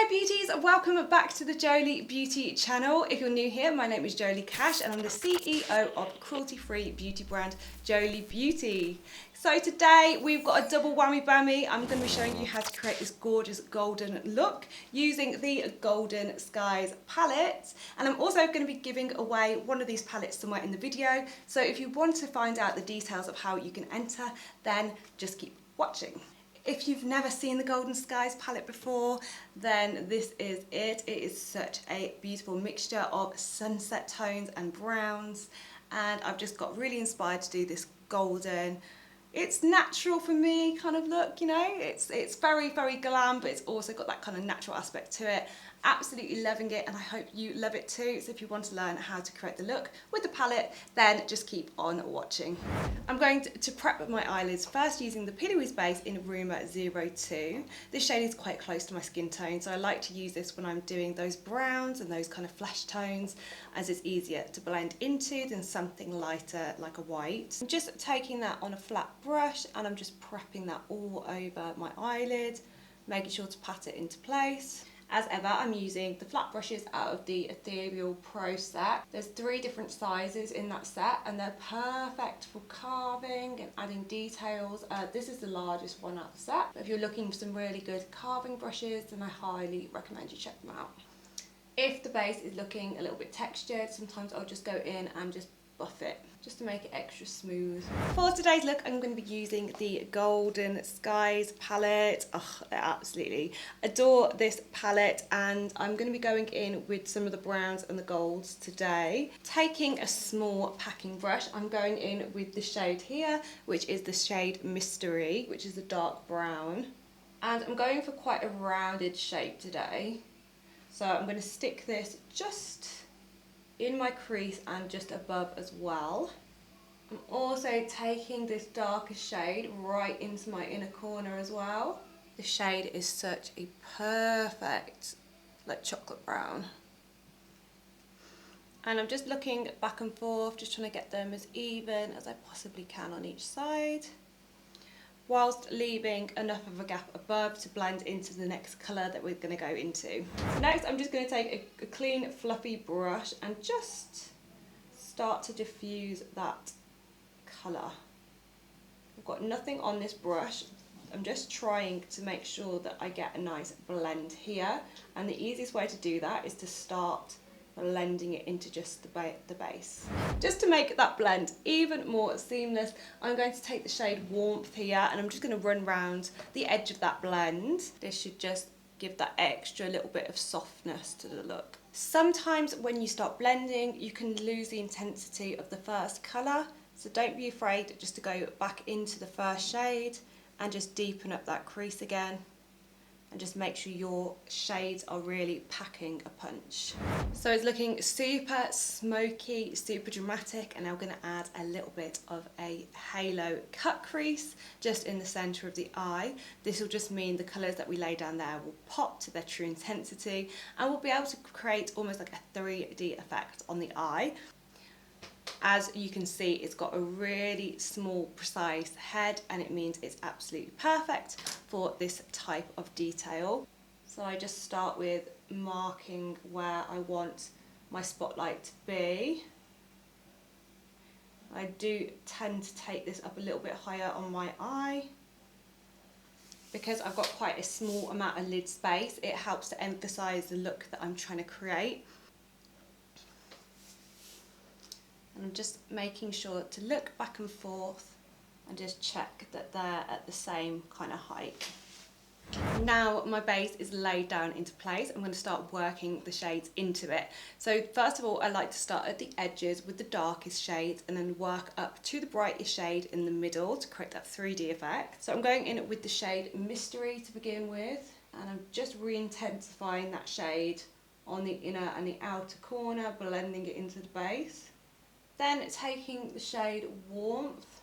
beauties, welcome back to the Jolie Beauty channel. If you're new here, my name is Jolie Cash and I'm the CEO of cruelty-free beauty brand Jolie Beauty. So today we've got a double whammy bammy. I'm going to be showing you how to create this gorgeous golden look using the Golden Skies palette, and I'm also going to be giving away one of these palettes somewhere in the video. So if you want to find out the details of how you can enter, then just keep watching. If you've never seen the Golden Skies palette before, then this is it. It is such a beautiful mixture of sunset tones and browns, and I've just got really inspired to do this golden, it's natural for me kind of look, you know. It's very, very glam, but it's also got that kind of natural aspect to it. Absolutely loving it, and I hope you love it too. So if you want to learn how to create the look with the palette, then just keep on watching. I'm going to prep my eyelids first using the Pillowy Base in Room 02. This shade is quite close to my skin tone, so I like to use this when I'm doing those browns and those kind of flesh tones, as it's easier to blend into than something lighter like a white. I'm just taking that on a flat brush and I'm just prepping that all over my eyelid, making sure to pat it into place. As ever, I'm using the flat brushes out of the Ethereal Pro set. There's 3 different sizes in that set and they're perfect for carving and adding details. This is the largest one out of the set. But if you're looking for some really good carving brushes, then I highly recommend you check them out. If the base is looking a little bit textured, sometimes I'll just go in and just buff it, just to make it extra smooth. For today's look, I'm going to be using the Golden Skies palette. Oh, I absolutely adore this palette, and I'm going to be going in with some of the browns and the golds today. Taking a small packing brush, I'm going in with the shade here, which is the shade Mystery, which is a dark brown. And I'm going for quite a rounded shape today. So I'm going to stick this just in my crease and just above as well. I'm also taking this darker shade right into my inner corner as well. The shade is such a perfect, like, chocolate brown. And I'm just looking back and forth, just trying to get them as even as I possibly can on each side, whilst leaving enough of a gap above to blend into the next colour that we're going to go into. So next I'm just going to take a clean fluffy brush and just start to diffuse that colour. I've got nothing on this brush. I'm just trying to make sure that I get a nice blend here, and the easiest way to do that is to start blending it into just the base. Just to make that blend even more seamless, I'm going to take the shade Warmth here and I'm just going to run around the edge of that blend. This should just give that extra little bit of softness to the look. Sometimes when you start blending, you can lose the intensity of the first colour, so don't be afraid just to go back into the first shade and just deepen up that crease again, and just make sure your shades are really packing a punch. So it's looking super smoky, super dramatic, and now we're going to add a little bit of a halo cut crease just in the centre of the eye. This will just mean the colours that we lay down there will pop to their true intensity, and we'll be able to create almost like a 3D effect on the eye. As you can see, it's got a really small, precise head, and it means it's absolutely perfect for this type of detail. So I just start with marking where I want my spotlight to be. I do tend to take this up a little bit higher on my eye. Because I've got quite a small amount of lid space, it helps to emphasise the look that I'm trying to create. And I'm just making sure to look back and forth and just check that they're at the same kind of height. Now my base is laid down into place, I'm going to start working the shades into it. So first of all, I like to start at the edges with the darkest shades and then work up to the brightest shade in the middle to create that 3D effect. So I'm going in with the shade Mystery to begin with, and I'm just re-intensifying that shade on the inner and the outer corner, blending it into the base. Then taking the shade Warmth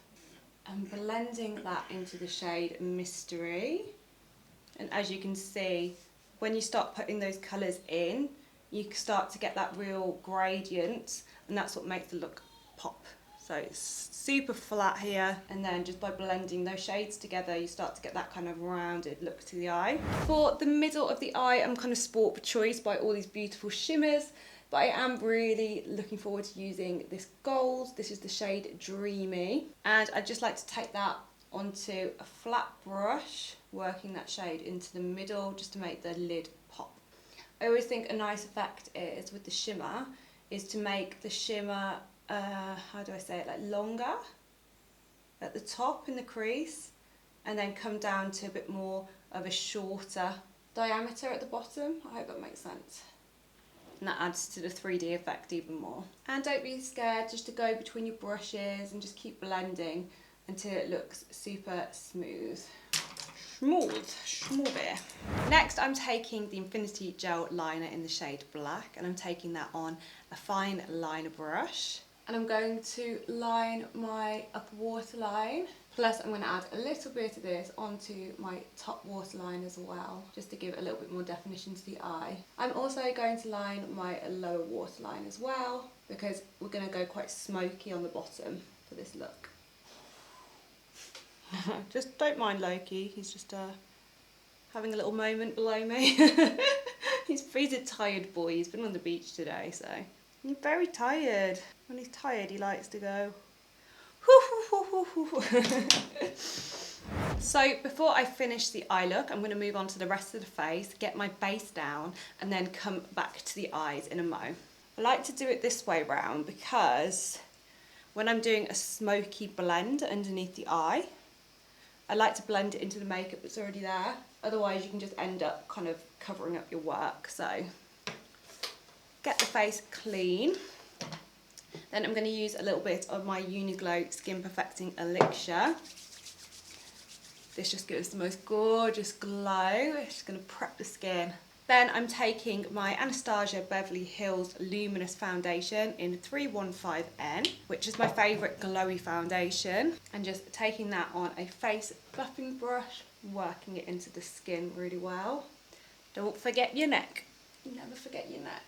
and blending that into the shade Mystery. And as you can see, when you start putting those colours in, you start to get that real gradient, and that's what makes the look pop. So it's super flat here, and then just by blending those shades together, you start to get that kind of rounded look to the eye. For the middle of the eye, I'm kind of sport for choice by all these beautiful shimmers, but I am really looking forward to using this gold. This is the shade Dreamy, and I'd just like to take that onto a flat brush, working that shade into the middle just to make the lid pop. I always think a nice effect is with the shimmer is to make the shimmer how do I say it, like longer at the top in the crease, and then come down to a bit more of a shorter diameter at the bottom. I hope that makes sense. And that adds to the 3D effect even more. And don't be scared just to go between your brushes and just keep blending until it looks super smooth. Smooth. Next, I'm taking the Infinity Gel Liner in the shade Black, and I'm taking that on a fine liner brush. And I'm going to line my upper waterline. Plus, I'm going to add a little bit of this onto my top waterline as well, just to give it a little bit more definition to the eye. I'm also going to line my lower waterline as well, because we're going to go quite smoky on the bottom for this look. Just don't mind Loki, he's just having a little moment below me. He's a tired boy, he's been on the beach today, so he's very tired. When he's tired, he likes to go. So before I finish the eye look, I'm going to move on to the rest of the face, get my base down, and then come back to the eyes in a mo. I like to do it this way round because when I'm doing a smoky blend underneath the eye, I like to blend it into the makeup that's already there. Otherwise you can just end up kind of covering up your work. So get the face clean. Then I'm going to use a little bit of my Uniglow Skin Perfecting Elixir. This just gives the most gorgeous glow. It's just going to prep the skin. Then I'm taking my Anastasia Beverly Hills Luminous Foundation in 315N, which is my favourite glowy foundation, and just taking that on a face buffing brush, working it into the skin really well. Don't forget your neck. Never forget your neck.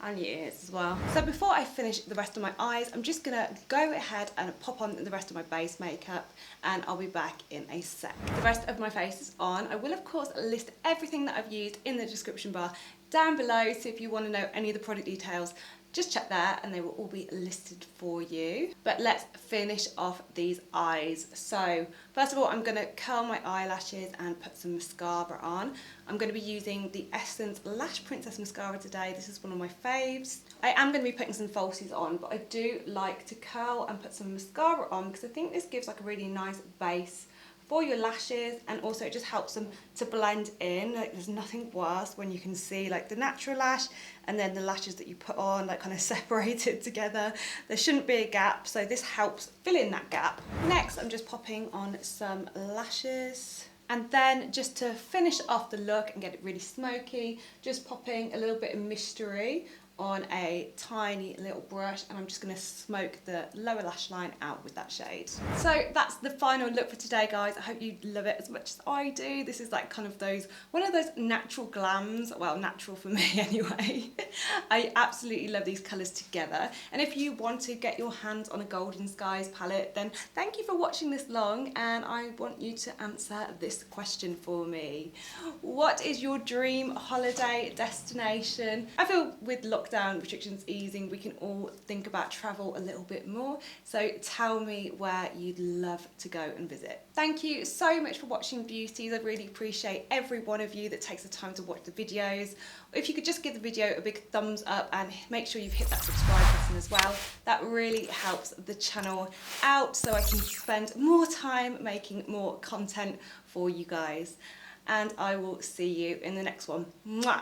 And your ears as well. So before I finish the rest of my eyes, I'm just gonna go ahead and pop on the rest of my base makeup, and I'll be back in a sec. The rest of my face is on. I will of course list everything that I've used in the description bar down below, so if you want to know any of the product details, just check there and they will all be listed for you. But let's finish off these eyes. So first of all, I'm going to curl my eyelashes and put some mascara on. I'm going to be using the Essence Lash Princess Mascara today. This is one of my faves. I am going to be putting some falsies on, but I do like to curl and put some mascara on because I think this gives like a really nice base for your lashes, and also it just helps them to blend in. Like there's nothing worse when you can see like the natural lash and then the lashes that you put on like kind of separated together. There shouldn't be a gap, so this helps fill in that gap. Next, I'm just popping on some lashes. And then just to finish off the look and get it really smoky, just popping a little bit of Mystery on a tiny little brush, and I'm just going to smoke the lower lash line out with that shade. So that's the final look for today, guys. I hope you love it as much as I do. This is like kind of one of those natural glams, well, natural for me anyway. I absolutely love these colours together, and if you want to get your hands on a Golden Skies palette, then thank you for watching this long, and I want you to answer this question for me. What is your dream holiday destination? I feel with lockdown restrictions easing, we can all think about travel a little bit more. So tell me where you'd love to go and visit. Thank you so much for watching, beauties. I really appreciate every one of you that takes the time to watch the videos. If you could just give the video a big thumbs up and make sure you've hit that subscribe button as well. That really helps the channel out so I can spend more time making more content for you guys. And I will see you in the next one. Mwah!